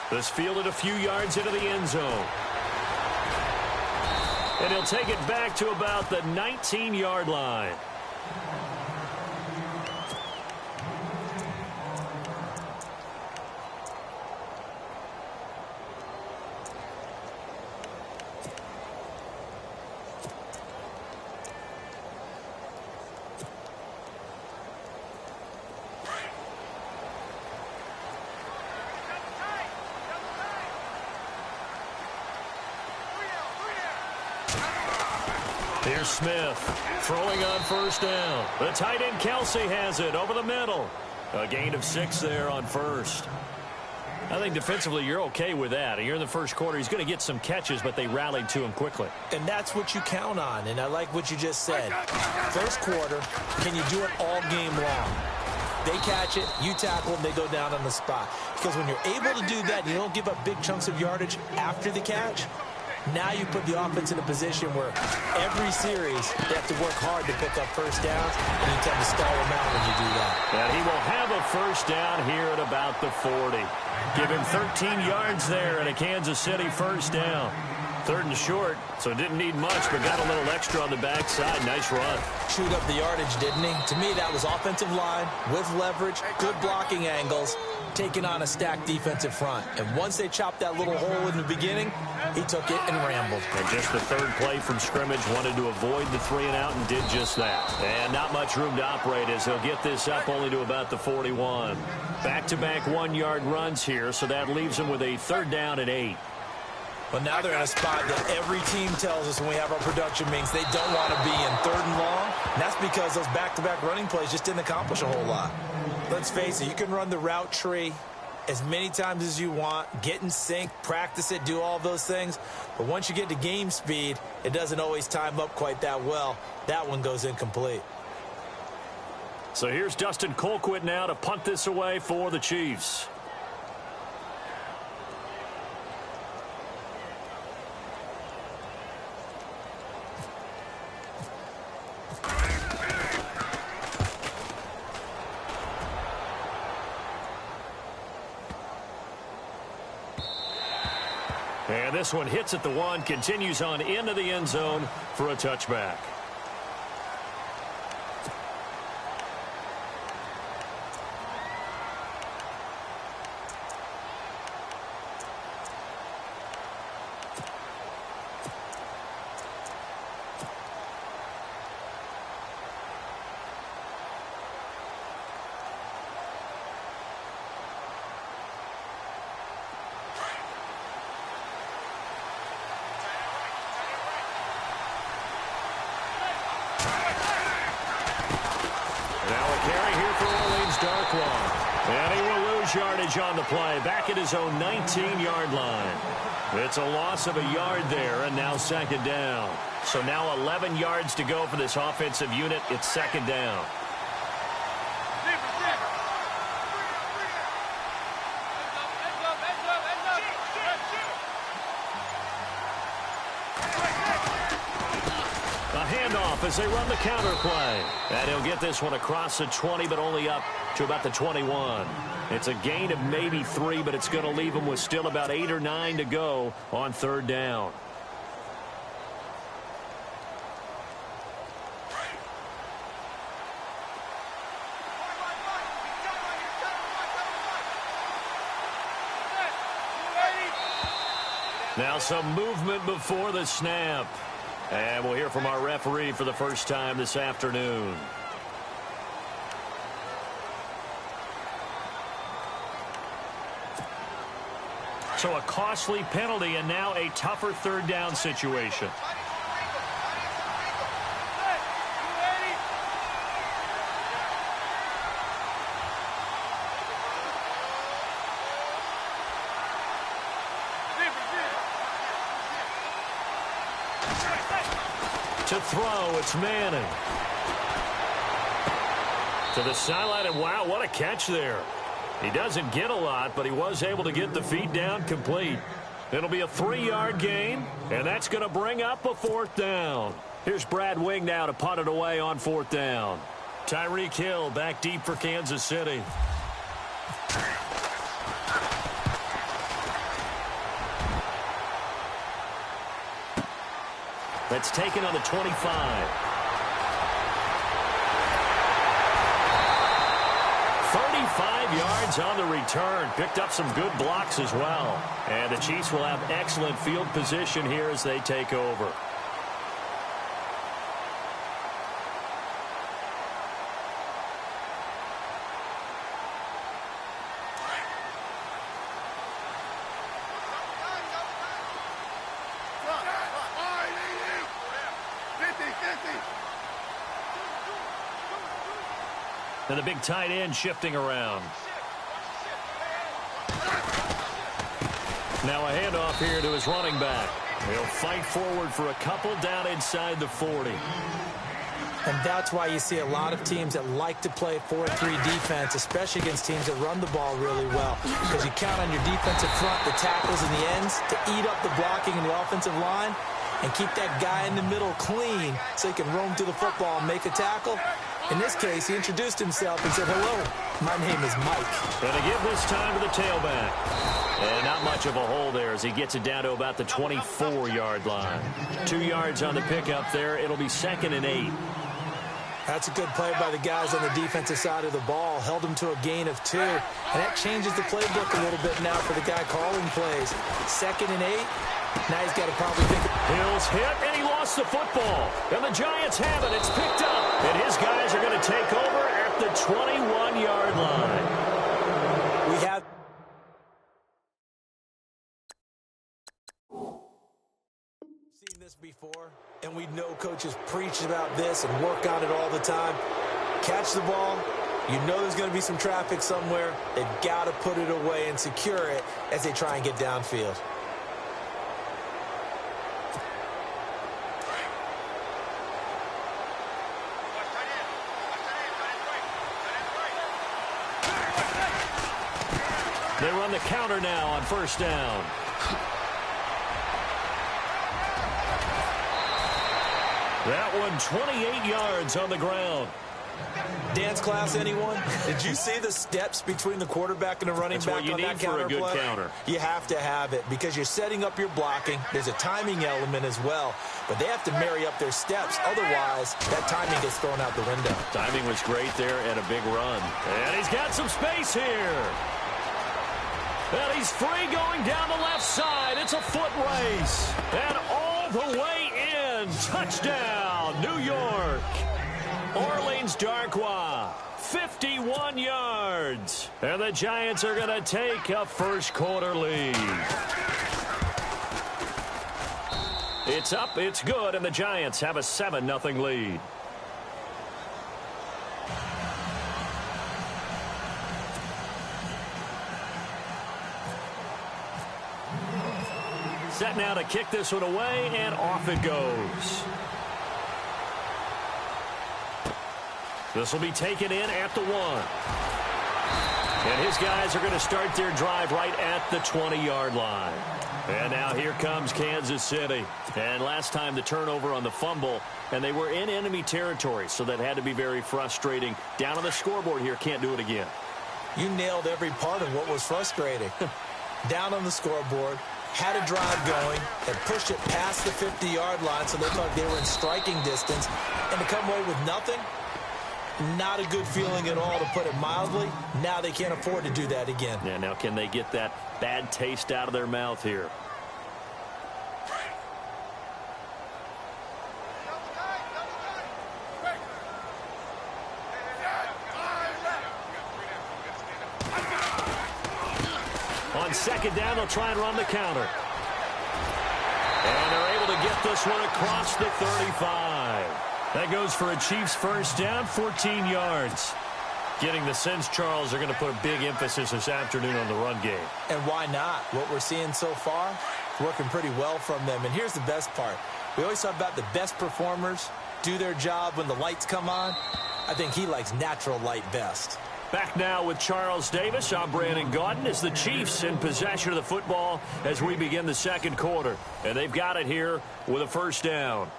This fielded a few yards into the end zone. And he'll take it back to about the 19-yard line. Here's Smith throwing on first down. The tight end Kelsey has it over the middle. A gain of 6 there on first. I think defensively you're okay with that. You're in the first quarter. He's going to get some catches, but they rallied to him quickly. And that's what you count on, and I like what you just said. First quarter, can you do it all game long? They catch it, you tackle them, they go down on the spot. Because when you're able to do that, you don't give up big chunks of yardage after the catch. Now you put the offense in a position where every series they have to work hard to pick up first downs, and you tend to stall them out when you do that. And he will have a first down here at about the 40. Give him 13 yards there and a Kansas City first down. 3rd and short, so didn't need much, but got a little extra on the backside. Nice run. Chewed up the yardage, didn't he? To me, that was offensive line with leverage, good blocking angles, taking on a stacked defensive front. And once they chopped that little hole in the beginning, he took it and rambled. And just the 3rd play from scrimmage, wanted to avoid the 3-and-out and did just that. And not much room to operate as he'll get this up only to about the 41. Back-to-back 1-yard runs here, so that leaves him with a 3rd down and 8. Well, now they're in a spot that every team tells us when we have our production meetings they don't want to be in 3rd and long. And that's because those back-to-back running plays just didn't accomplish a whole lot. Let's face it, you can run the route tree as many times as you want, get in sync, practice it, do all those things. But once you get to game speed, it doesn't always time up quite that well. That one goes incomplete. So here's Dustin Colquitt now to punt this away for the Chiefs. And this one hits at the 1, continues on into the end zone for a touchback. And he will lose yardage on the play, back at his own 19-yard line. It's a loss of a yard there, and now 2nd down. So now 11 yards to go for this offensive unit. It's 2nd down. As they run the counter play. And he'll get this one across the 20, but only up to about the 21. It's a gain of maybe 3, but it's going to leave him with still about 8 or 9 to go on 3rd down. Now some movement before the snap. And we'll hear from our referee for the first time this afternoon. So a costly penalty and now a tougher 3rd down situation. To throw, it's Manning. To the sideline, and wow, what a catch there. He doesn't get a lot, but he was able to get the feet down complete. It'll be a 3-yard gain, and that's going to bring up a 4th down. Here's Brad Wing now to punt it away on 4th down. Tyreek Hill back deep for Kansas City. That's taken on the 25. 35 yards on the return. Picked up some good blocks as well. And the Chiefs will have excellent field position here as they take over. And the big tight end shifting around. Now a handoff here to his running back. He'll fight forward for a couple down inside the 40. And that's why you see a lot of teams that like to play 4-3 defense, especially against teams that run the ball really well. Because you count on your defensive front, the tackles and the ends, to eat up the blocking in the offensive line and keep that guy in the middle clean so he can roam through the football and make a tackle. In this case, he introduced himself and said, "Hello, my name is Mike." Going to give this time to the tailback. And not much of a hole there as he gets it down to about the 24-yard line. 2 yards on the pickup there. It'll be 2nd and 8. That's a good play by the guys on the defensive side of the ball. Held him to a gain of 2. And that changes the playbook a little bit now for the guy calling plays. 2nd and 8. Now he's got to probably think. Hill's hit, and he lost the football. And the Giants have it. It's picked up. And his guys are going to take over at the 21-yard line. We have seen this before, and we know coaches preach about this and work on it all the time. Catch the ball. You know there's going to be some traffic somewhere. They've got to put it away and secure it as they try and get downfield. They run the counter now on 1st down. That one 28 yards on the ground. Dance class, anyone? Did you see the steps between the quarterback and the running back on that counter play? That's what you need for a good counter. You have to have it because you're setting up your blocking. There's a timing element as well, but they have to marry up their steps. Otherwise, that timing gets thrown out the window. Timing was great there and a big run. And he's got some space here. And he's free going down the left side. It's a foot race. And all the way in. Touchdown, New York. Orleans Darkwa, 51 yards. And the Giants are going to take a first-quarter lead. It's up, it's good, and the Giants have a 7-0 lead. Set now to kick this one away, and off it goes. This will be taken in at the 1. And his guys are going to start their drive right at the 20-yard line. And now here comes Kansas City. And last time the turnover on the fumble, and they were in enemy territory, so that had to be very frustrating. Down on the scoreboard here, can't do it again. You nailed every part of what was frustrating. Down on the scoreboard, had a drive going, and pushed it past the 50-yard line so they thought they were in striking distance, and to come away with nothing, not a good feeling at all, to put it mildly. Now they can't afford to do that again. Yeah, now can they get that bad taste out of their mouth here? On 2nd down, they'll try and run the counter. And they're able to get this one across the 35. That goes for a Chiefs first down, 14 yards. Getting the sense, Charles, they're going to put a big emphasis this afternoon on the run game. And why not? What we're seeing so far, working pretty well from them. And here's the best part. We always talk about the best performers do their job when the lights come on. I think he likes natural light best. Back now with Charles Davis. I'm Brandon Gaudin as the Chiefs in possession of the football as we begin the 2nd quarter. And they've got it here with a first down.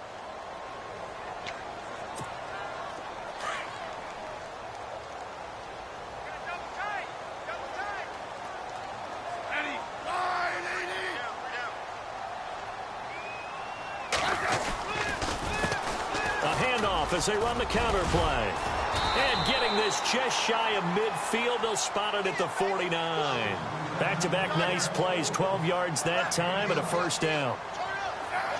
handoff as they run the counter play. And getting this just shy of midfield, they'll spot it at the 49. Back-to-back nice plays, 12 yards that time and a first down.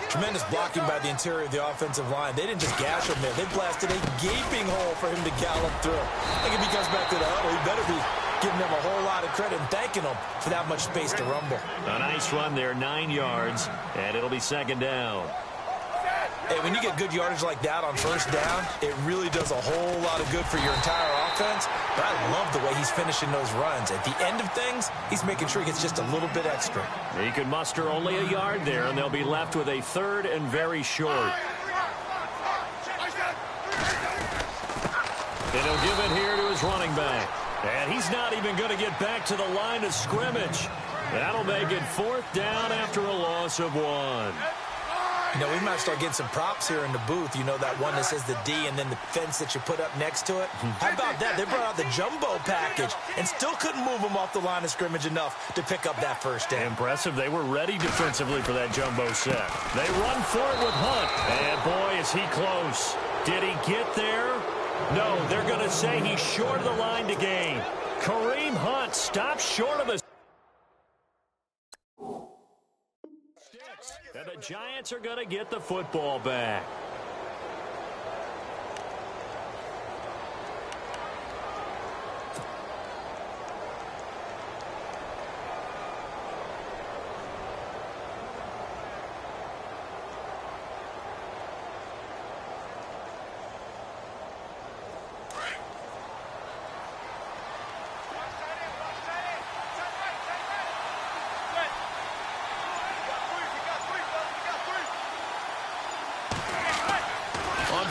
Tremendous blocking by the interior of the offensive line. They didn't just gash him there. They blasted a gaping hole for him to gallop through. I think if he comes back to the huddle, he better be giving them a whole lot of credit and thanking them for that much space to rumble. A nice run there, 9 yards, and it'll be second down. Hey, when you get good yardage like that on first down, it really does a whole lot of good for your entire offense. But I love the way he's finishing those runs. At the end of things, he's making sure he gets just a little bit extra. He can muster only a yard there, and they'll be left with a third and very short. And he'll give it here to his running back. And he's not even going to get back to the line of scrimmage. That'll make it fourth down after a loss of 1. You know, we might start getting some props here in the booth. You know, that one that says the D and then the fence that you put up next to it. How about that? They brought out the jumbo package and still couldn't move them off the line of scrimmage enough to pick up that first down. Impressive. They were ready defensively for that jumbo set. They run for it with Hunt. And, boy, is he close. Did he get there? No, they're going to say he's short of the line to gain. Kareem Hunt stops short of a... And the Giants are going to get the football back.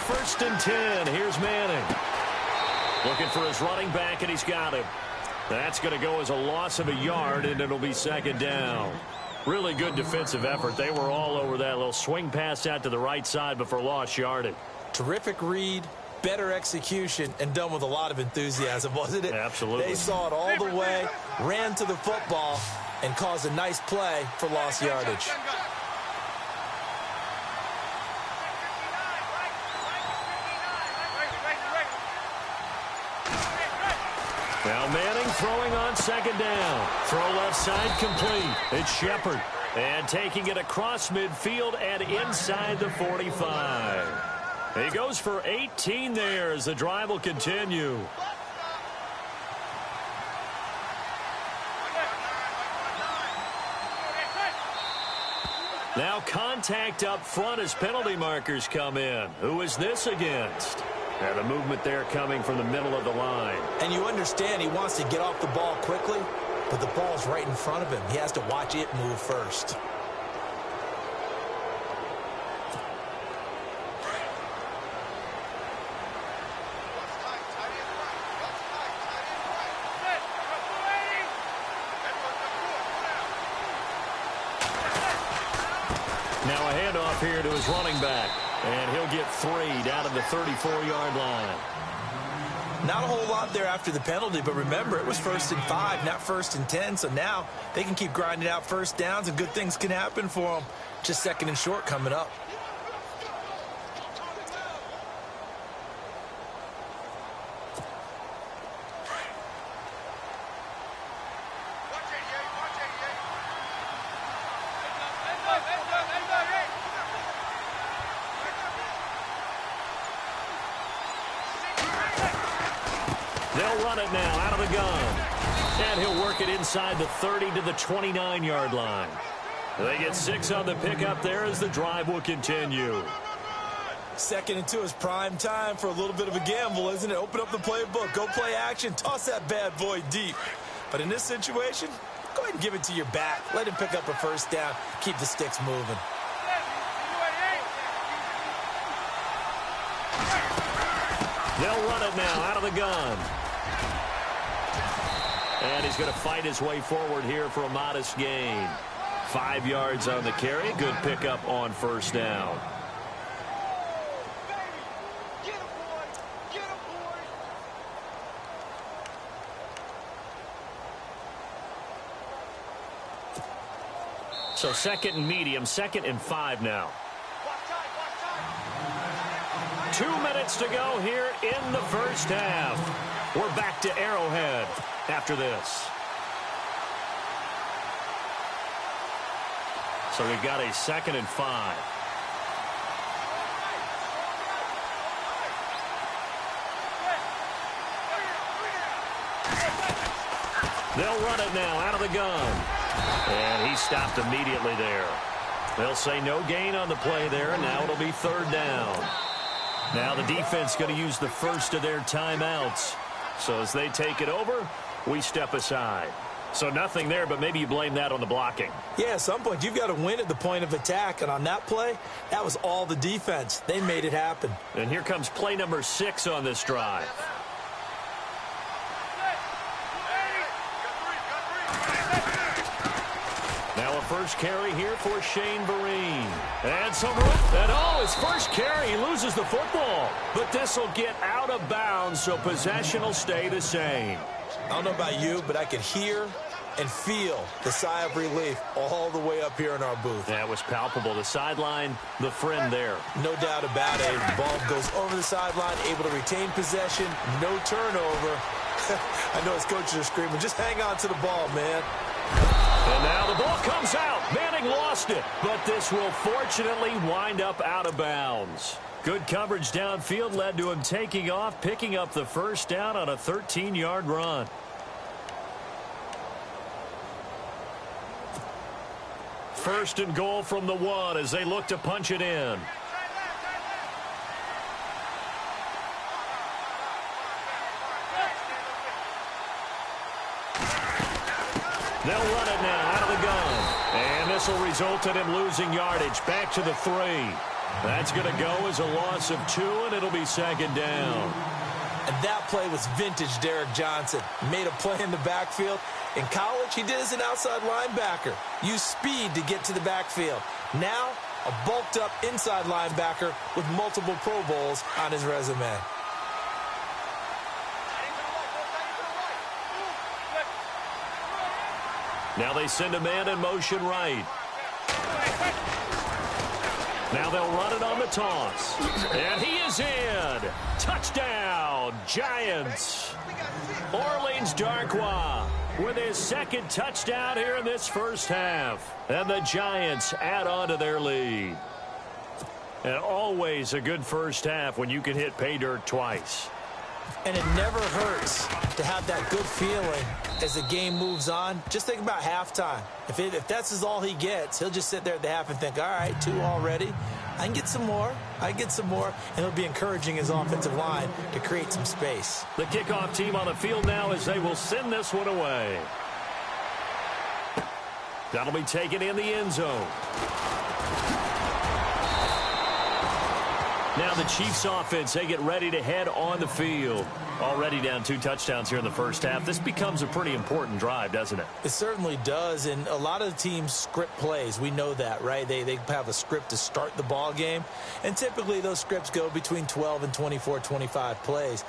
First and 10. Here's Manning. Looking for his running back, and he's got him. That's going to go as a loss of a yard, and it'll be second down. Really good defensive effort. They were all over that little swing pass out to the right side before lost yardage. Terrific read, better execution, and done with a lot of enthusiasm, wasn't it? Absolutely. They saw it all the way, ran to the football, and caused a nice play for lost yardage. Now Manning throwing on second down. Throw left side complete. It's Shepard. And taking it across midfield and inside the 45. He goes for 18 there as the drive will continue. Now contact up front as penalty markers come in. Who is this against? And the movement there coming from the middle of the line. And you understand he wants to get off the ball quickly, but the ball's right in front of him. He has to watch it move first. Now a handoff here to his running back. And he'll get 3 down to the 34-yard line. Not a whole lot there after the penalty, but remember, it was 1st and 5, not 1st and 10. So now they can keep grinding out first downs, and good things can happen for them. Just 2nd and short coming up. They'll run it now out of the gun. And he'll work it inside the 30 to the 29-yard line. They get 6 on the pickup there as the drive will continue. 2nd and 2 is prime time for a little bit of a gamble, isn't it? Open up the playbook, go play action, toss that bad boy deep. But in this situation, go ahead and give it to your back. Let him pick up a first down, keep the sticks moving. They'll run it now out of the gun. And he's going to fight his way forward here for a modest gain. 5 yards on the carry. Good pickup on first down. So 2nd and medium, 2nd and 5 now. 2 minutes to go here in the first half. We're back to Arrowhead after this. So we've got a 2nd and 5. They'll run it now out of the gun. And he stopped immediately there. They'll say no gain on the play there, and now it'll be 3rd down. Now the defense going to use the first of their timeouts. So as they take it over, we step aside. So nothing there, but maybe you blame that on the blocking. Yeah, at some point, you've got to win at the point of attack. And on that play, that was all the defense. They made it happen. And here comes play number 6 on this drive. Now a first carry here for Shane Vereen. And some room. And his first carry, he loses the football. But this will get out of bounds, so possession will stay the same. I don't know about you, but I could hear and feel the sigh of relief all the way up here in our booth. That was palpable. The sideline, the friend there. No doubt about it. The ball goes over the sideline, able to retain possession, no turnover. I know his coaches are screaming, just hang on to the ball, man. And now the ball comes out. Manning lost it, but this will fortunately wind up out of bounds. Good coverage downfield led to him taking off, picking up the first down on a 13-yard run. First and goal from the 1 as they look to punch it in. They'll run it now out of the gun. And this will result in him losing yardage. Back to the 3. That's going to go as a loss of 2, and it'll be 2nd down. And that play was vintage Derek Johnson. Made a play in the backfield. In college, he did as an outside linebacker. Used speed to get to the backfield. Now, a bulked-up inside linebacker with multiple Pro Bowls on his resume. Now they send a man in motion right. Now they'll run it on the toss. And he is in. Touchdown, Giants. Orleans Darkwa with his 2nd touchdown here in this first half. And the Giants add on to their lead. And always a good first half when you can hit pay dirt twice. And it never hurts to have that good feeling as the game moves on. Just think about halftime. If that's all he gets, he'll just sit there at the half and think, all right, 2 already. I can get some more. I can get some more. And he'll be encouraging his offensive line to create some space. The kickoff team on the field now as they will send this one away. That'll be taken in the end zone. Now the Chiefs offense, they get ready to head on the field. Already down 2 touchdowns here in the first half. This becomes a pretty important drive, doesn't it? It certainly does, and a lot of the teams script plays. We know that, right? They have a script to start the ball game, and typically those scripts go between 12 and 24, 25 plays.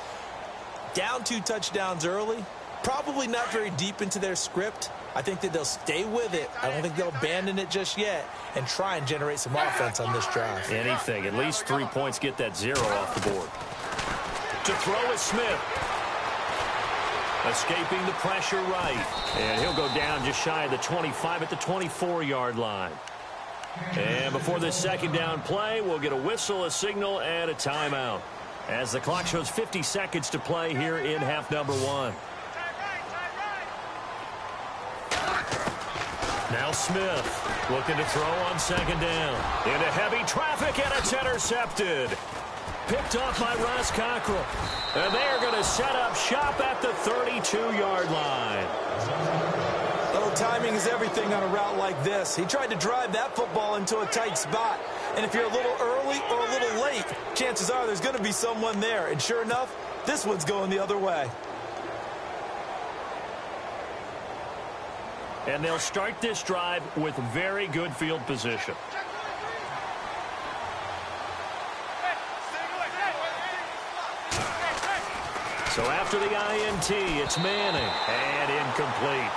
Down 2 touchdowns early, probably not very deep into their script. I think that they'll stay with it. I don't think they'll abandon it just yet and try and generate some offense on this drive. Anything. At least 3 points, get that 0 off the board. To throw is Smith. Escaping the pressure right. And he'll go down just shy of the 25 at the 24-yard line. And before this 2nd down play, we'll get a whistle, a signal, and a timeout. As the clock shows 50 seconds to play here in half number 1. Now Smith looking to throw on 2nd down. Into heavy traffic, and it's intercepted. Picked off by Ross Cockrell. And they are going to set up shop at the 32-yard line. Oh, timing is everything on a route like this. He tried to drive that football into a tight spot. And if you're a little early or a little late, chances are there's going to be someone there. And sure enough, this one's going the other way. And they'll start this drive with very good field position. So after the INT, it's Manning. And incomplete.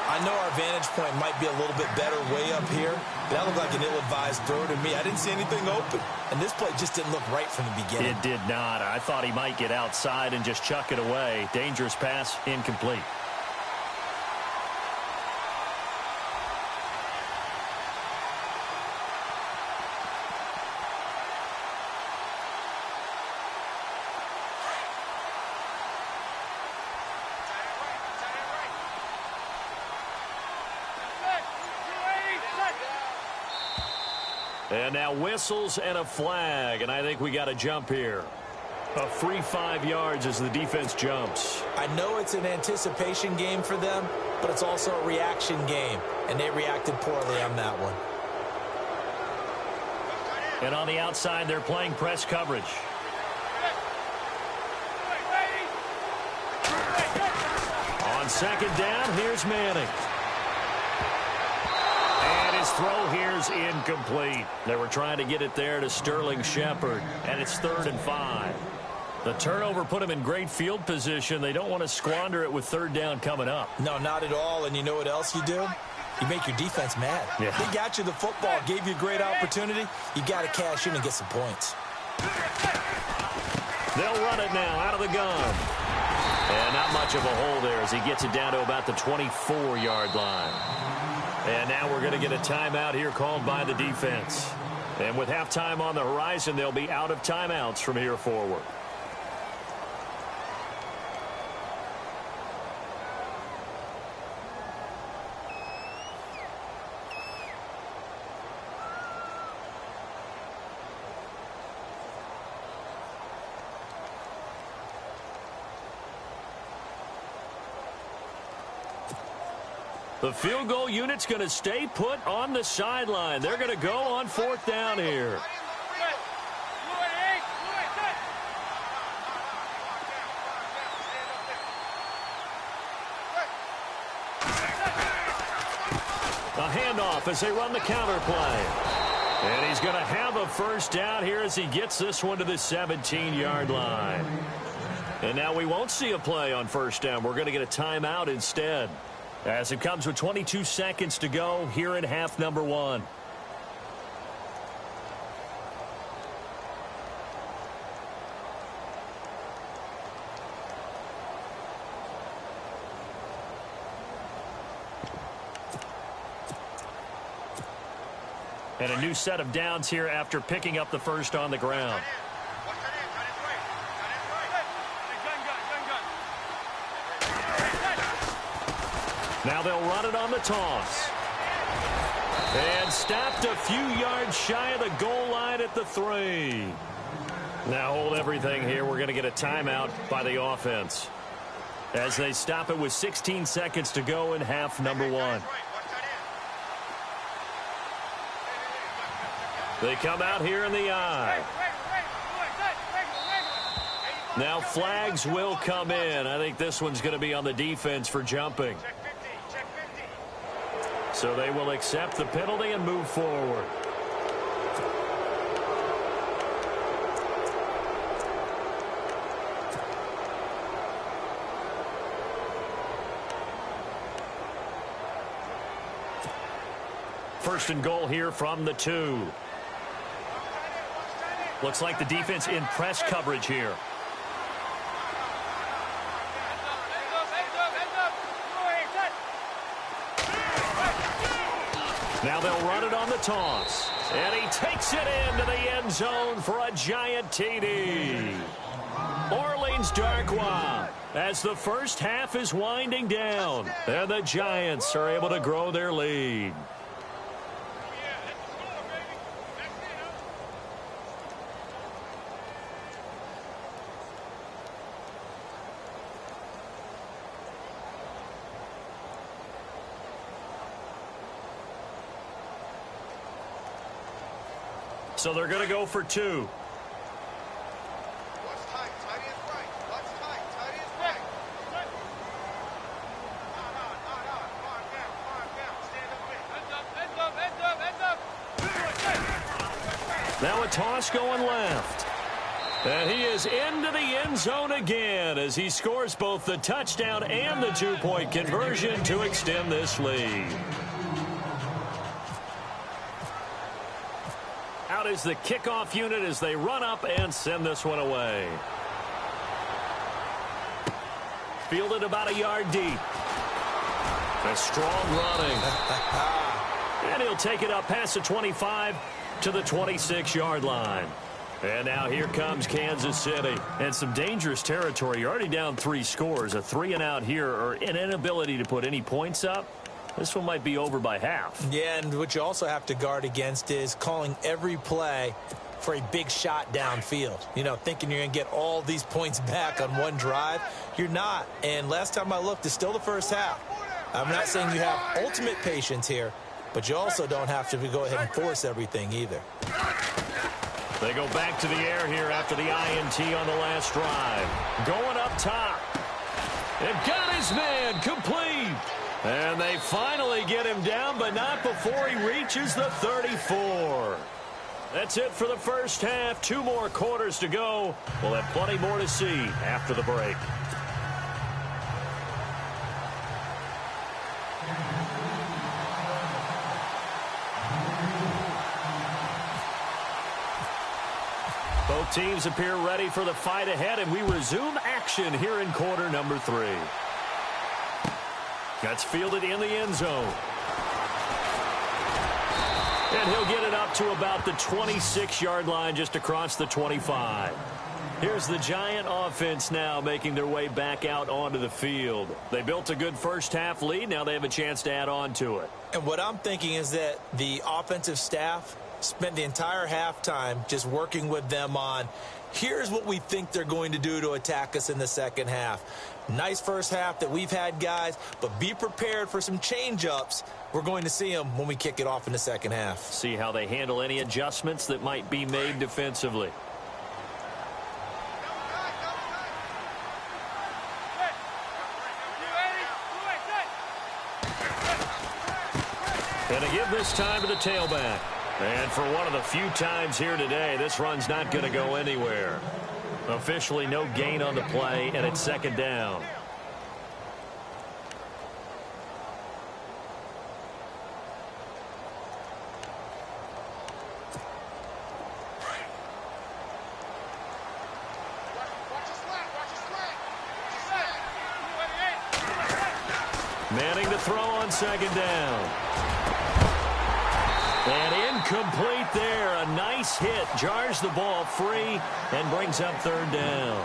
I know our vantage point might be a little bit better way up here, but that looked like an ill-advised throw to me. I didn't see anything open, and this play just didn't look right from the beginning. It did not. I thought he might get outside and just chuck it away. Dangerous pass, incomplete. And now whistles and a flag, and I think we got a jump here. A free 5 yards as the defense jumps. I know it's an anticipation game for them, but it's also a reaction game, and they reacted poorly on that one. And on the outside, they're playing press coverage. On second down, here's Manning. Throw here's incomplete. They were trying to get it there to Sterling Shepard, and it's 3rd and 5. The turnover put them in great field position. They don't want to squander it with 3rd down coming up. No, not at all. And you know what else you do? You make your defense mad. Yeah. They got you the football, gave you a great opportunity. You got to cash in and get some points. They'll run it now out of the gun. And not much of a hole there as he gets it down to about the 24-yard line. And now we're going to get a timeout here called by the defense. And with halftime on the horizon, they'll be out of timeouts from here forward. The field goal unit's going to stay put on the sideline. They're going to go on 4th down here. A handoff as they run the counter play. And he's going to have a 1st down here as he gets this one to the 17-yard line. And now we won't see a play on 1st down. We're going to get a timeout instead, as it comes with 22 seconds to go here in half number 1. And a new set of downs here after picking up the 1st on the ground. Now they'll run it on the toss. And stopped a few yards shy of the goal line at the 3. Now hold everything here. We're going to get a timeout by the offense, as they stop it with 16 seconds to go in half number 1. They come out here in the I. Now flags will come in. I think this one's going to be on the defense for jumping. So they will accept the penalty and move forward. First and goal here from the 2. Looks like the defense in press coverage here. Now they'll run it on the toss. And he takes it into the end zone for a giant TD. Orleans Darkwa, as the first half is winding down, and the Giants are able to grow their lead. So they're going to go for 2. Now a toss going left. And he is into the end zone again as he scores both the touchdown and the two-point conversion to extend this lead. Out is the kickoff unit as they run up and send this one away. Fielded about a yard deep. A strong running. And he'll take it up past the 25 to the 26-yard line. And now here comes Kansas City. And some dangerous territory. You're already down 3 scores. A 3-and-out here or an inability to put any points up. This one might be over by half. Yeah, and what you also have to guard against is calling every play for a big shot downfield. You know, thinking you're going to get all these points back on one drive. You're not. And last time I looked, it's still the first half. I'm not saying you have ultimate patience here, but you also don't have to go ahead and force everything either. They go back to the air here after the INT on the last drive. Going up top. And got his man complete. And they finally get him down, but not before he reaches the 34. That's it for the first half. 2 more quarters to go. We'll have plenty more to see after the break. Both teams appear ready for the fight ahead, and we resume action here in quarter number 3. That's fielded in the end zone. And he'll get it up to about the 26-yard line, just across the 25. Here's the Giant offense now making their way back out onto the field. They built a good first-half lead. Now they have a chance to add on to it. And what I'm thinking is that the offensive staff spent the entire halftime just working with them on, here's what we think they're going to do to attack us in the second half. Nice first half that we've had, guys, but be prepared for some change-ups. We're going to see them when we kick it off in the second half. See how they handle any adjustments that might be made defensively. Going to give this time to the tailback. And for one of the few times here today, this run's not going to go anywhere. Officially no gain on the play, and it's second down. Manning to throw on second down. And incomplete there. A nice hit. Jars the ball free and brings up third down.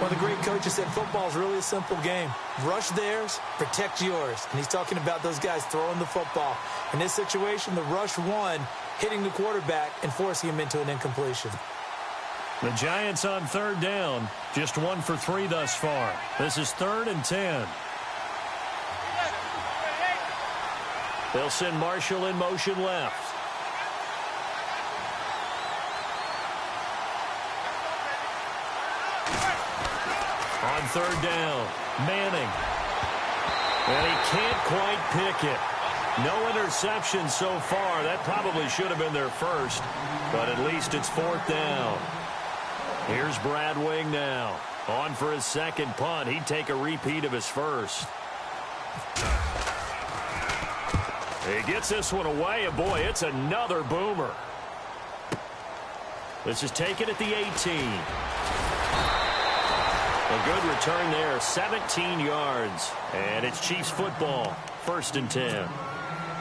One of the great coaches said football is really a simple game. Rush theirs, protect yours. And he's talking about those guys throwing the football. In this situation, the rush one, hitting the quarterback and forcing him into an incompletion. The Giants on third down. Just 1 for 3 thus far. This is 3rd and 10. They'll send Marshall in motion left. On third down, Manning. And he can't quite pick it. No interception so far. That probably should have been their first, but at least it's 4th down. Here's Brad Wing now. On for his second punt. He'd take a repeat of his first. He gets this one away, and boy, it's another boomer. This is taken at the 18. A good return there, 17 yards. And it's Chiefs football, 1st and 10.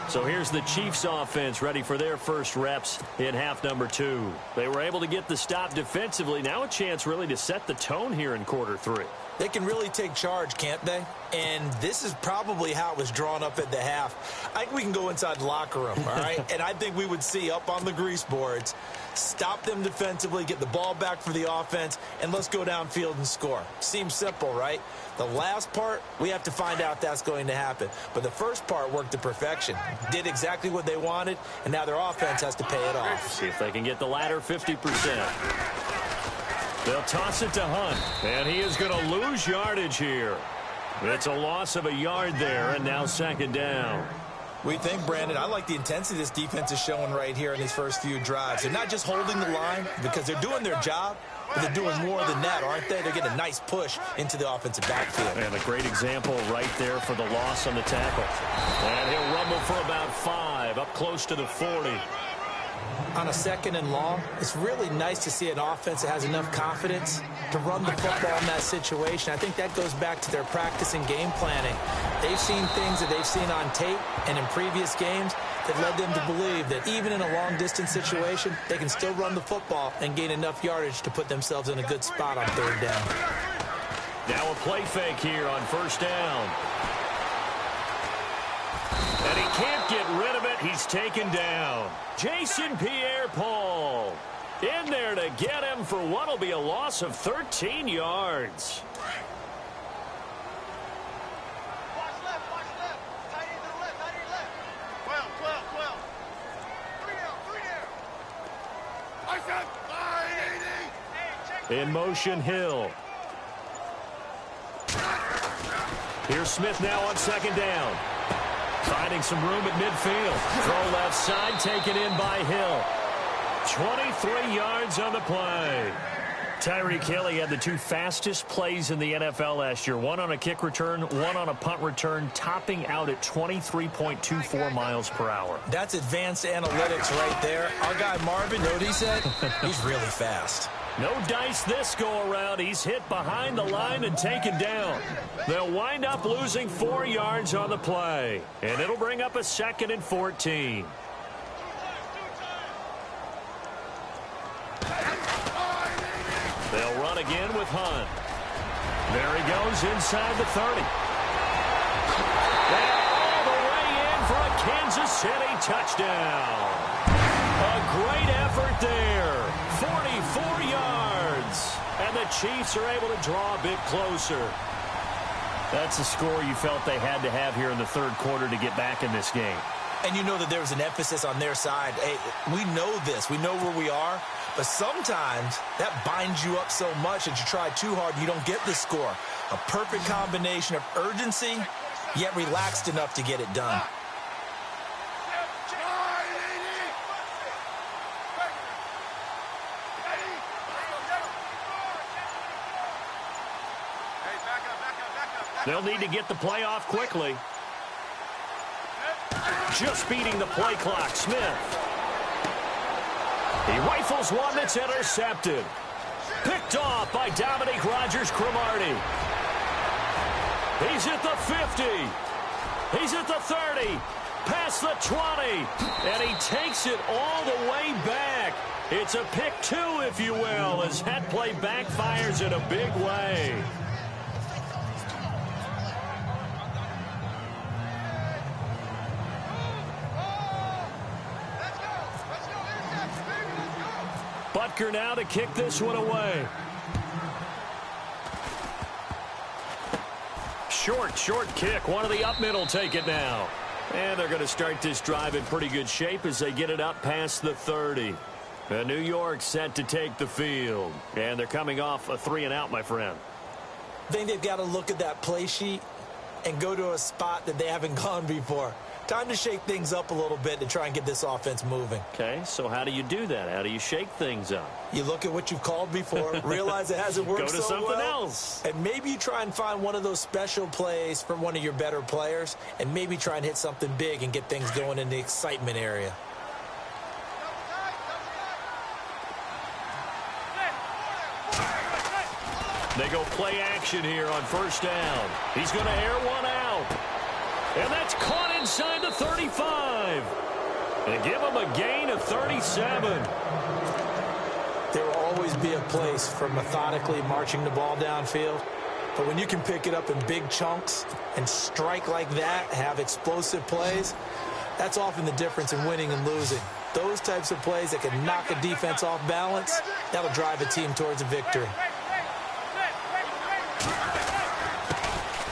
So here's the Chiefs offense ready for their first reps in half number 2. They were able to get the stop defensively. Now a chance really to set the tone here in quarter 3. They can really take charge, can't they? And this is probably how it was drawn up at the half. I think we can go inside the locker room, all right? And I think we would see up on the grease boards, stop them defensively, get the ball back for the offense, and let's go downfield and score. Seems simple, right? The last part, we have to find out if that's going to happen. But the first part worked to perfection. Did exactly what they wanted, and now their offense has to pay it off. See if they can get the latter 50%. They'll toss it to Hunt, and he is going to lose yardage here. It's a loss of a yard there, and now second down. We think, Brandon, I like the intensity this defense is showing right here in these first few drives. They're not just holding the line because they're doing their job, but they're doing more than that, aren't they? They're getting a nice push into the offensive backfield. And a great example right there for the loss on the tackle. And he'll rumble for about 5, up close to the 40. On a 2nd and long, it's really nice to see an offense that has enough confidence to run the football in that situation. I think that goes back to their practice and game planning. They've seen things that they've seen on tape and in previous games that led them to believe that even in a long-distance situation, they can still run the football and gain enough yardage to put themselves in a good spot on 3rd down. Now a play fake here on 1st down. And he can't get rid of it. He's taken down. Jason Pierre-Paul in there to get him for what will be a loss of 13 yards. Watch left. Tight end to the left, tight end left. 12. 3 down. I said 580. In motion, Hill. Here's Smith now on 2nd down. Finding some room at midfield. Throw left side, taken in by Hill. 23 yards on the play. Tyreek Hill, he had the 2 fastest plays in the NFL last year. 1 on a kick return, 1 on a punt return, topping out at 23.24 miles per hour. That's advanced analytics right there. Our guy Marvin, know what he said? He's really fast. No dice this go-around. He's hit behind the line and taken down. They'll wind up losing 4 yards on the play. And it'll bring up a 2nd and 14. They'll run again with Hunt. There he goes inside the 30. And all the way in for a Kansas City touchdown. A great effort there. 44 yards. And the Chiefs are able to draw a bit closer. That's a score you felt they had to have here in the 3rd quarter to get back in this game. And you know that there was an emphasis on their side. Hey, we know this. We know where we are. But sometimes that binds you up so much that you try too hard and you don't get the score. A perfect combination of urgency, yet relaxed enough to get it done. They'll need to get the play off quickly. Just beating the play clock, Smith. He rifles one that's intercepted. Picked off by Dominique Rodgers-Cromartie. He's at the 50. He's at the 30. Past the 20. And he takes it all the way back. It's a pick 2, if you will, as that play backfires in a big way. Butker now to kick this one away. Short kick. One of the up middle take it now. And they're going to start this drive in pretty good shape as they get it up past the 30. New York set to take the field. And they're coming off a 3 and out, my friend. I think they've got to look at that play sheet and go to a spot that they haven't gone before. Time to shake things up a little bit to try and get this offense moving. Okay, so how do you do that? How do you shake things up? You look at what you've called before, realize it hasn't worked Go to so something well, else. and maybe you try and find one of those special plays from one of your better players, and maybe try and hit something big and get things going in the excitement area. They go play action here on 1st down. He's going to air one out. And that's caught inside the 35. And give him a gain of 37. There will always be a place for methodically marching the ball downfield. But when you can pick it up in big chunks and strike like that, have explosive plays, that's often the difference in winning and losing. Those types of plays that can knock a defense off balance, that'll drive a team towards a victory.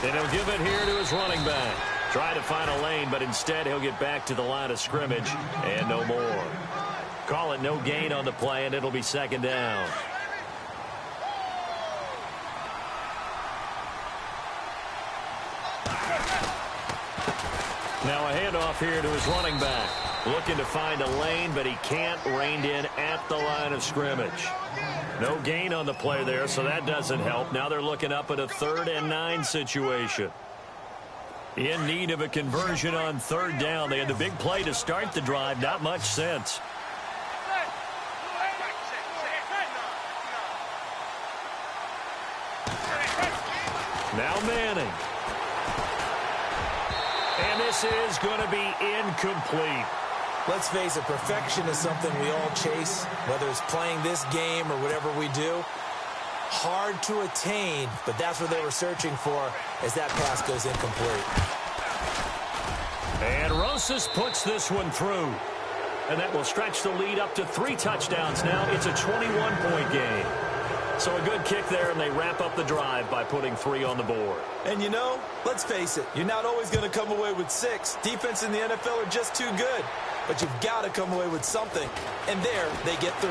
And he'll give it here to his running back. Try to find a lane, but instead he'll get back to the line of scrimmage and no more. Call it no gain on the play, and it'll be 2nd down. Now a handoff here to his running back. Looking to find a lane, but he can't. Reined in at the line of scrimmage. No gain on the play there, so that doesn't help. Now they're looking up at a 3rd and 9 situation. In need of a conversion on 3rd down. They had the big play to start the drive. Not much sense. Now Manning. And this is going to be incomplete. Let's face it, perfection is something we all chase, whether it's playing this game or whatever we do. Hard to attain, but that's what they were searching for as that pass goes incomplete. And Rosas puts this one through. And that will stretch the lead up to 3 touchdowns now. It's a 21-point game. So a good kick there, and they wrap up the drive by putting 3 on the board. And you know, let's face it, you're not always going to come away with 6. Defense in the NFL are just too good. But you've got to come away with something. And there, they get 3.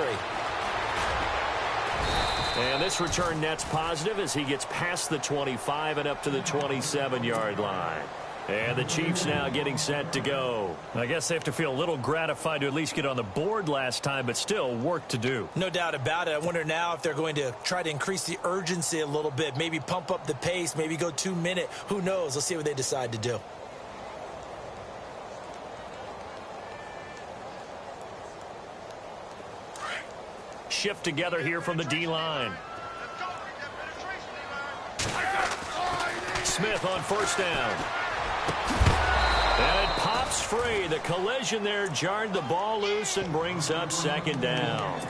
And this return net's positive as he gets past the 25 and up to the 27-yard line. And the Chiefs now getting set to go. I guess they have to feel a little gratified to at least get on the board last time, but still work to do. No doubt about it. I wonder now if they're going to try to increase the urgency a little bit, maybe pump up the pace, maybe go 2-minute. Who knows? Let's see what they decide to do. Shift together here from the D-line. Smith on 1st down. And it pops free. The collision there jarred the ball loose and brings up 2nd down.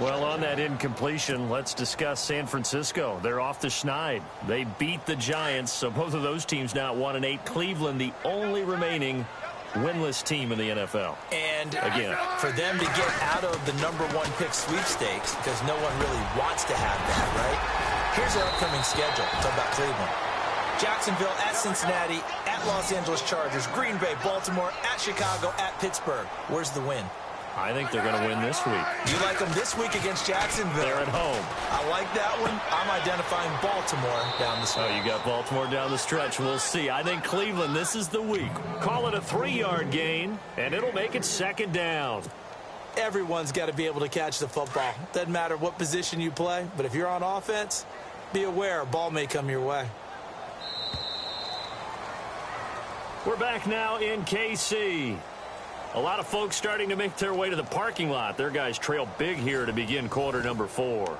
Well, on that incompletion, let's discuss San Francisco. They're off the schneid. They beat the Giants, so both of those teams now at 1-8. Cleveland, the only remaining winless team in the NFL. And again, for them to get out of the #1 pick sweepstakes, because no one really wants to have that, right? Here's our upcoming schedule. Talk about Cleveland. Jacksonville, at Cincinnati, at Los Angeles Chargers, Green Bay, Baltimore, at Chicago, at Pittsburgh. Where's the win? I think they're going to win this week. You like them this week against Jacksonville? They're at home. I like that one. I'm identifying Baltimore down the stretch. Oh, you got Baltimore down the stretch. We'll see. I think Cleveland, this is the week. Call it a 3-yard gain, and it'll make it 2nd down. Everyone's got to be able to catch the football. Doesn't matter what position you play, but if you're on offense, be aware a ball may come your way. We're back now in KC. A lot of folks starting to make their way to the parking lot. Their guys trail big here to begin quarter number 4.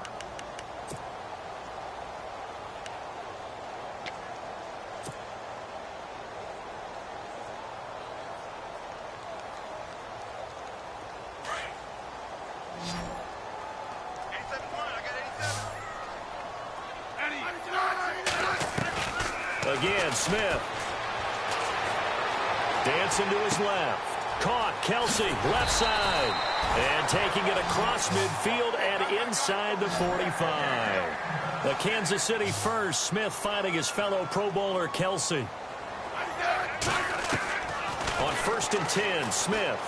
Again, Smith. Dancing to his left. Caught. Kelsey, left side. And taking it across midfield and inside the 45. The Kansas City first. Smith finding his fellow Pro Bowler Kelsey. On 1st and 10, Smith.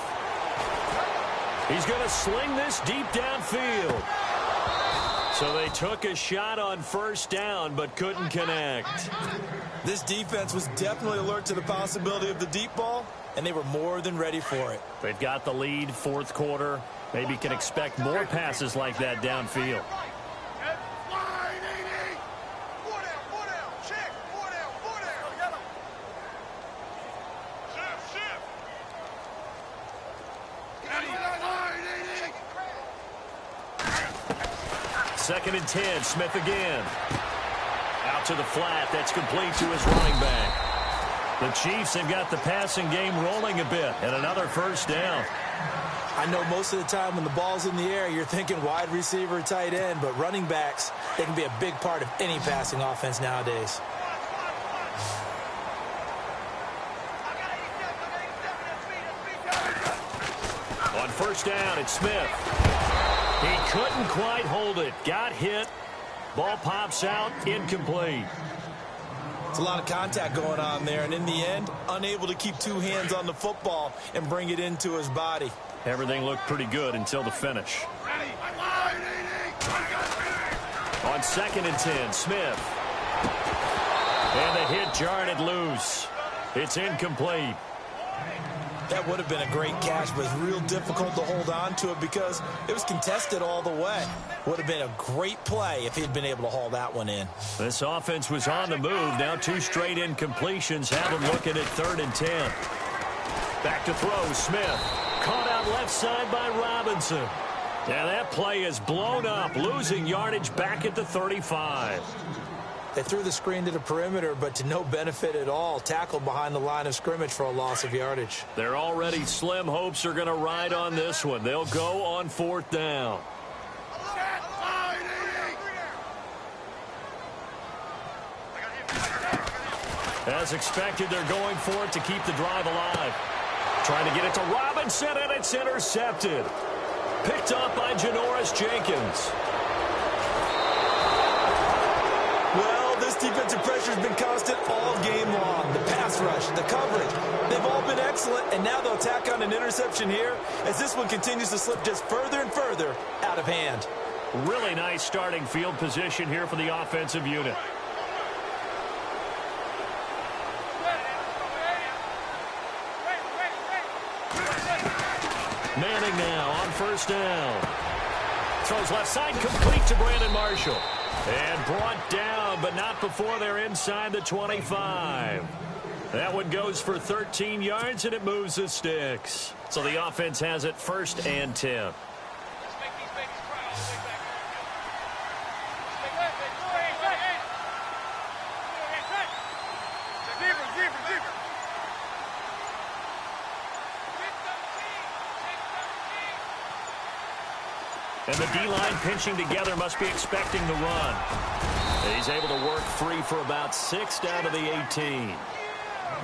He's going to sling this deep downfield. So they took a shot on 1st down, but couldn't connect. This defense was definitely alert to the possibility of the deep ball, and they were more than ready for it. They've got the lead, 4th quarter. Maybe can expect more passes like that downfield. Second and 10, Smith again. Out to the flat, that's complete to his running back. The Chiefs have got the passing game rolling a bit, and another 1st down. I know most of the time when the ball's in the air, you're thinking wide receiver, tight end, but running backs, they can be a big part of any passing offense nowadays. On 1st down, it's Smith. He couldn't quite hold it. Got hit. Ball pops out. Incomplete. It's a lot of contact going on there, and in the end, unable to keep 2 hands on the football and bring it into his body. Everything looked pretty good until the finish. On 2nd and 10, Smith. And the hit jarred it loose. It's incomplete. That would have been a great catch, but it's real difficult to hold on to it because it was contested all the way. Would have been a great play if he'd been able to haul that one in. This offense was on the move. Now 2 straight incompletions have them looking at 3rd and 10. Back to throw, Smith. Caught out left side by Robinson. And that play is blown up, losing yardage back at the 35. They threw the screen to the perimeter, but to no benefit at all. Tackled behind the line of scrimmage for a loss of yardage. Their already slim hopes are going to ride on this one. They'll go on 4th down. As expected, they're going for it to keep the drive alive. Trying to get it to Robinson, and it's intercepted. Picked up by Janoris Jenkins. Well, this defensive pressure has been constant all game long. The pass rush, the coverage, they've all been excellent, and now they'll tack on an interception here as this one continues to slip just further and further out of hand. Really nice starting field position here for the offensive unit. Manning now on 1st down. Throws left side, complete to Brandon Marshall. And brought down, but not before they're inside the 25. That one goes for 13 yards, and it moves the sticks. So the offense has it 1st and 10. And the D-line pinching together must be expecting the run. He's able to work free for about 6 down to the 18.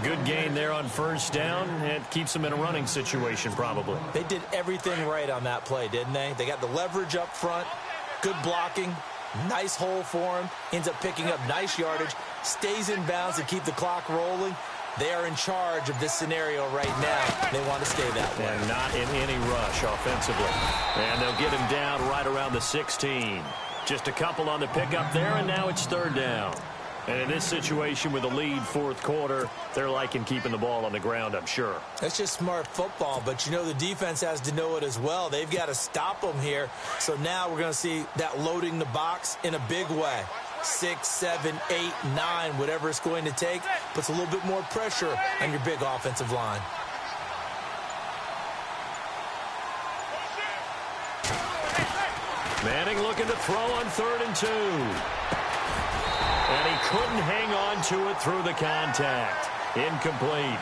Good gain there on 1st down. It keeps them in a running situation probably. They did everything right on that play, didn't they? They got the leverage up front, good blocking, nice hole for him, ends up picking up nice yardage, stays in bounds to keep the clock rolling. They are in charge of this scenario right now. They want to stay that way. And not in any rush offensively. And they'll get him down right around the 16. Just a couple on the pickup there, and now it's 3rd down. And in this situation with the lead 4th quarter, they're liking keeping the ball on the ground, I'm sure. That's just smart football, but you know the defense has to know it as well. They've got to stop them here. So now we're going to see that loading the box in a big way. 6, 7, 8, 9, whatever it's going to take, puts a little bit more pressure on your big offensive line. Manning looking to throw on 3rd and 2. And he couldn't hang on to it through the contact. Incomplete.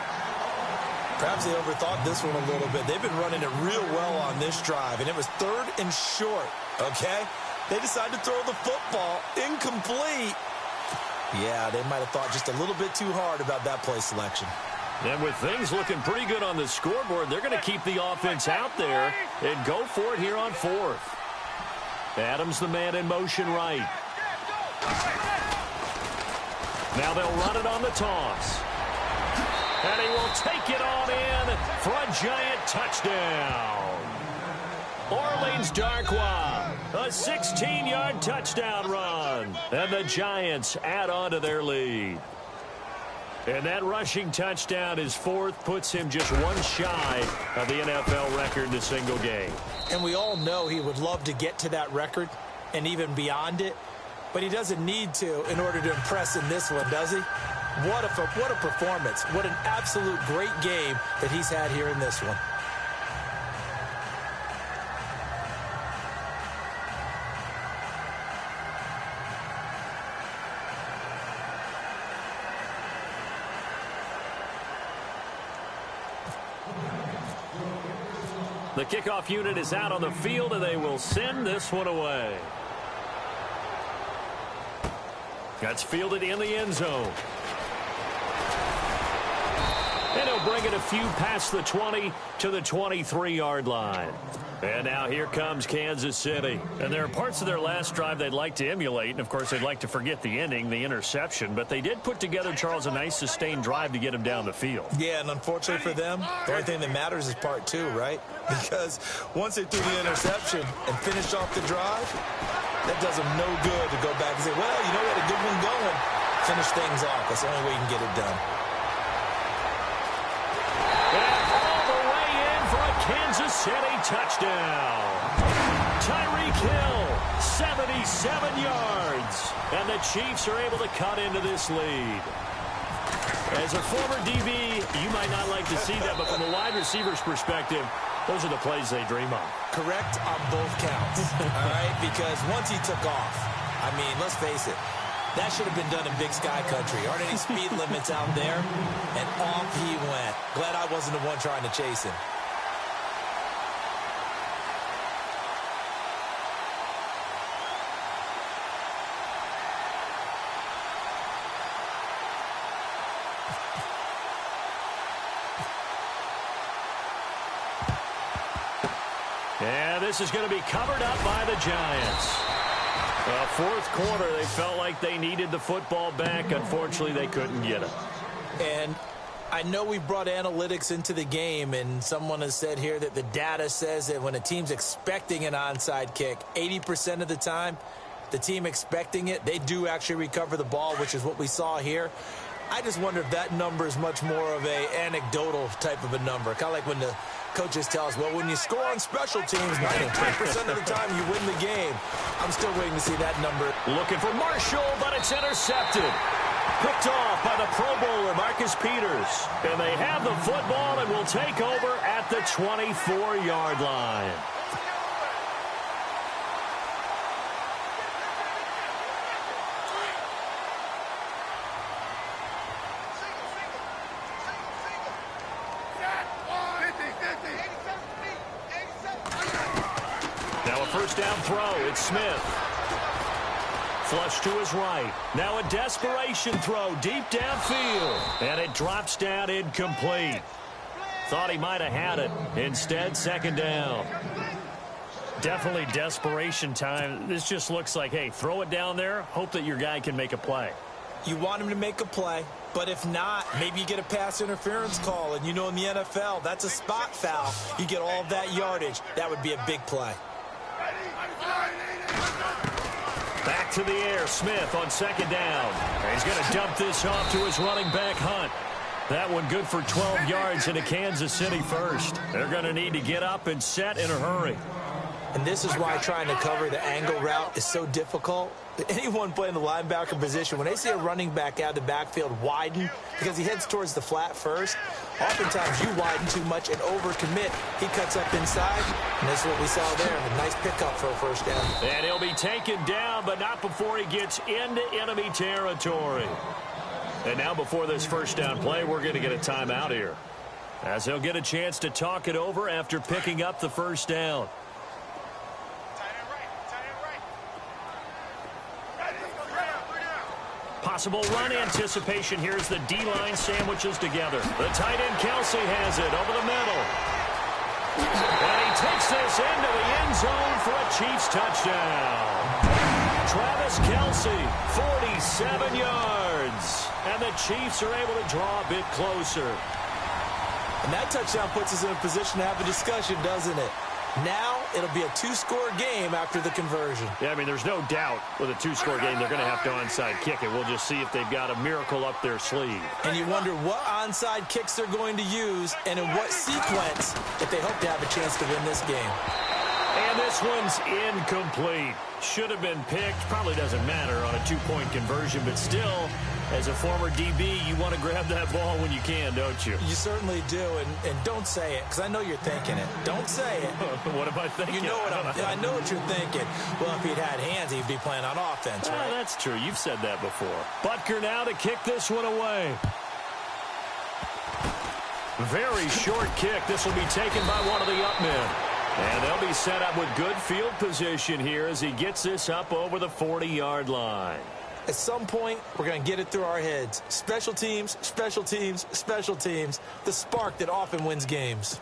Perhaps they overthought this one a little bit. They've been running it real well on this drive, and it was 3rd and short, okay? They decided to throw the football incomplete. Yeah, they might have thought just a little bit too hard about that play selection. And with things looking pretty good on the scoreboard, they're going to keep the offense out there and go for it here on 4th. Adams the man in motion right. Now they'll run it on the toss. And he will take it on in for a giant touchdown. Orleans Darkwa, a 16-yard touchdown run. And the Giants add on to their lead. And that rushing touchdown, his 4th, puts him just 1 shy of the NFL record in a single game. And we all know he would love to get to that record and even beyond it. But he doesn't need to in order to impress in this one, does he? What a performance. What an absolute great game that he's had here in this one. The kickoff unit is out on the field, and they will send this one away. That's fielded in the end zone. And he'll bring it a few past the 20 to the 23-yard line. And now here comes Kansas City. And there are parts of their last drive they'd like to emulate. And, of course, they'd like to forget the ending, the interception. But they did put together, Charles, a nice sustained drive to get him down the field. Yeah, and unfortunately for them, the only thing that matters is part 2, right? Because once they threw the interception and finished off the drive, that does them no good to go back and say, well, you know, we had a good one going. Finish things off. That's the only way you can get it done. Kansas City touchdown. Tyreek Hill, 77 yards. And the Chiefs are able to cut into this lead. As a former DB, you might not like to see that, but from a wide receiver's perspective, those are the plays they dream of. Correct on both counts, all right? Because once he took off, I mean, let's face it, that should have been done in Big Sky Country. Aren't any speed limits out there? And off he went. Glad I wasn't the one trying to chase him. And this is going to be covered up by the Giants. Fourth quarter, they felt like they needed the football back. Unfortunately, they couldn't get it. And I know we brought analytics into the game, and someone has said here that the data says that when a team's expecting an onside kick, 80% of the time, the team expecting it, they do actually recover the ball, which is what we saw here. I just wonder if that number is much more of a anecdotal type of a number. Kind of like when the coaches tell us, well, when you score on special teams, 93% of the time you win the game. I'm still waiting to see that number. Looking for Marshall, but it's intercepted. Picked off by the Pro Bowler, Marcus Peters. And they have the football and will take over at the 24-yard line. Now a first down throw. It's Smith. Flush to his right. Now a desperation throw deep downfield. And it drops down incomplete. Thought he might have had it. Instead, second down. Definitely desperation time. This just looks like, hey, throw it down there. Hope that your guy can make a play. You want him to make a play, but if not, maybe you get a pass interference call. And you know in the NFL, that's a spot foul. You get all of that yardage. That would be a big play. Back to the air, Smith on second down. And he's going to dump this off to his running back, Hunt. That one good for 12 yards into Kansas City first. They're going to need to get up and set in a hurry. And this is why trying to cover the angle route is so difficult. Anyone playing the linebacker position, when they see a running back out of the backfield widen because he heads towards the flat first, oftentimes you widen too much and overcommit. He cuts up inside, and this is what we saw there. A nice pickup for a first down. And he'll be taken down, but not before he gets into enemy territory. And now before this first down play, we're going to get a timeout here, as he'll get a chance to talk it over after picking up the first down. Possible run anticipation. Here's the D-line sandwiches together. The tight end Kelsey has it over the middle. And he takes this into the end zone for a Chiefs touchdown. Travis Kelsey, 47 yards. And the Chiefs are able to draw a bit closer. And that touchdown puts us in a position to have a discussion, doesn't it? Now it'll be a two-score game after the conversion. Yeah, I mean, there's no doubt with a two-score game they're going to have to onside kick it. We'll just see if they've got a miracle up their sleeve. And you wonder what onside kicks they're going to use and in what sequence if they hope to have a chance to win this game. And this one's incomplete. Should have been picked. Probably doesn't matter on a two-point conversion, but still, as a former DB, you want to grab that ball when you can, don't you? You certainly do, and don't say it, because I know you're thinking it. Don't say it. What am I thinking? You know what I know what you're thinking. Well, if he'd had hands, he'd be playing on offense, right? That's true. You've said that before. Butker now to kick this one away. Very short kick. This will be taken by one of the up men. And they'll be set up with good field position here as he gets this up over the 40-yard line. At some point, we're going to get it through our heads. Special teams, special teams, special teams. The spark that often wins games.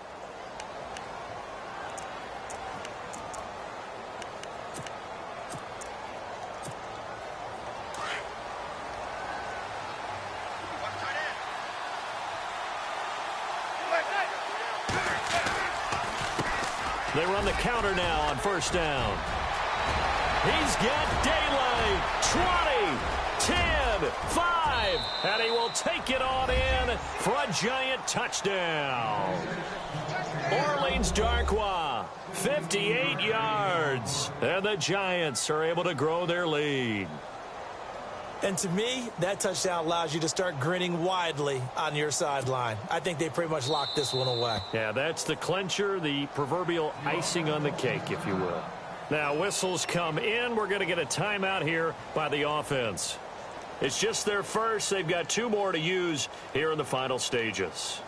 They run the counter now on first down. He's got daylight. 20, 10, 10, 5, and he will take it on in for a Giant touchdown. Orleans Darkwa, 58 yards, and the Giants are able to grow their lead. And to me, that touchdown allows you to start grinning widely on your sideline. I think they pretty much locked this one away. Yeah, that's the clincher, the proverbial icing on the cake, if you will. Now, whistles come in. We're going to get a timeout here by the offense. It's just their first. They've got 2 more to use here in the final stages.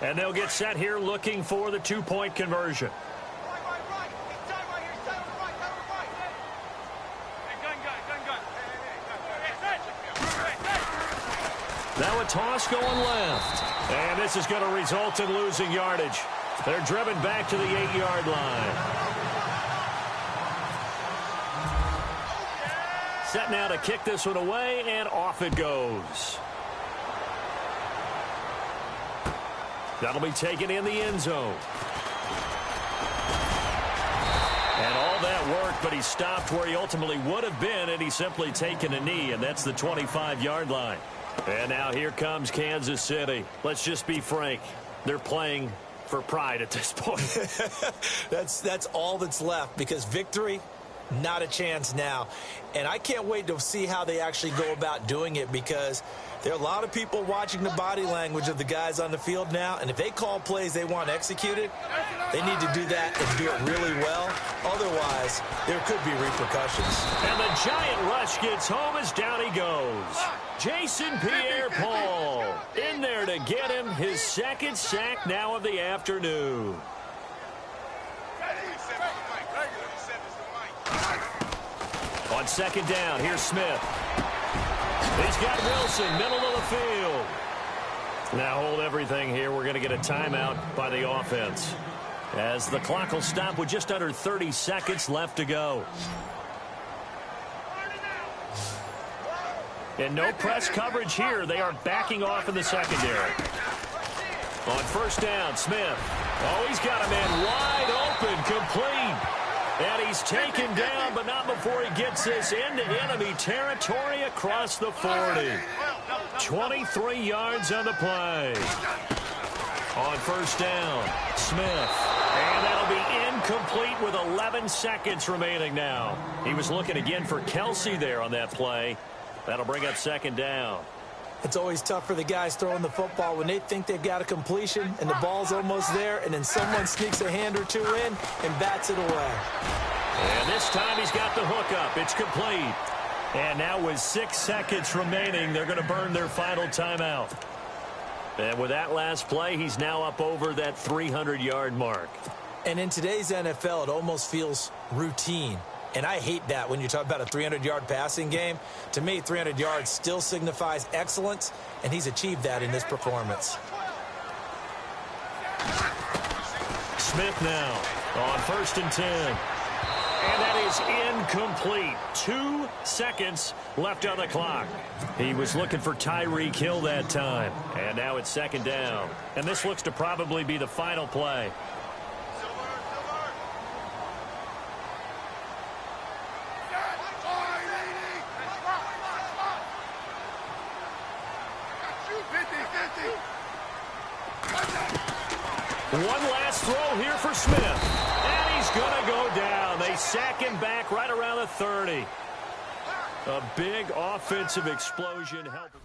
And they'll get set here looking for the 2-point conversion. Right. He's tight right here. He's tight on the right. Tight on the right. Hey, gun. Now a toss going left. And this is going to result in losing yardage. They're driven back to the 8-yard line. Set now to kick this one away, and off it goes. That'll be taken in the end zone. And all that work, but he stopped where he ultimately would have been, and he's simply taken a knee, and that's the 25-yard line. And now here comes Kansas City. Let's just be frank. They're playing for pride at this point. That's all that's left, because victory, not a chance now. And I can't wait to see how they actually go about doing it, because there are a lot of people watching the body language of the guys on the field now, and if they call plays they want executed, they need to do that and do it really well. Otherwise, there could be repercussions. And the Giant rush gets home as down he goes. Jason Pierre-Paul in there to get him his 2nd sack now of the afternoon. On 2nd down, here's Smith. He's got Wilson, middle of the field. Now hold everything here. We're going to get a timeout by the offense, as the clock will stop with just under 30 seconds left to go. And no press coverage here. They are backing off in the secondary. On 1st down, Smith. Oh, he's got a man wide open, complete. And he's taken down, but not before he gets this into enemy territory across the 40. 23 yards on the play. On 1st down, Smith. And that'll be incomplete with 11 seconds remaining now. He was looking again for Kelsey there on that play. That'll bring up 2nd down. It's always tough for the guys throwing the football when they think they've got a completion and the ball's almost there, and then someone sneaks a hand or 2 in and bats it away. And this time he's got the hook up. It's complete. And now with 6 seconds remaining, they're going to burn their final timeout. And with that last play, he's now up over that 300-yard mark. And in today's NFL, it almost feels routine. And I hate that when you talk about a 300-yard passing game. To me, 300 yards still signifies excellence, and he's achieved that in this performance. Smith now on 1st and 10. And that is incomplete. 2 seconds left on the clock. He was looking for Tyreek Hill that time. And now it's 2nd down. And this looks to probably be the final play. One last throw here for Smith. And he's going to go down. They sack him back right around the 30. A big offensive explosion helped.